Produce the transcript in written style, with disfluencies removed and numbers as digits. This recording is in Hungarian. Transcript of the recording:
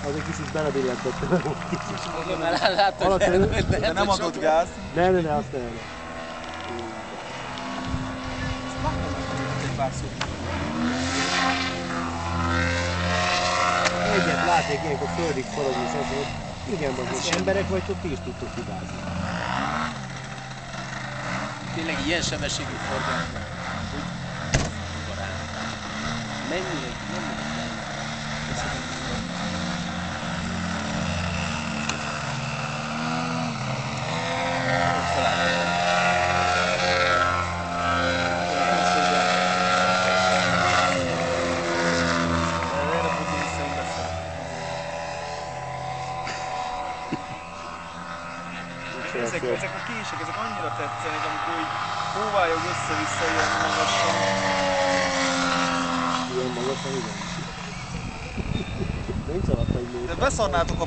Az egy kicsit belebillentett. De nem adott gáz. Ne, azt ne. Egyet látnék ilyenkor földig forogni, és azt mondod, igen, most emberek vagytok, ti is tudtok hibázni. Tényleg ilyen sebességű forgalomban. Mennyire Ezek a kések, ezek annyira tetszenek, amikor így hóvályog össze-vissza ilyen magasan. Ilyen magasan, igen. Nincs alatt egy lót. De beszarnátok a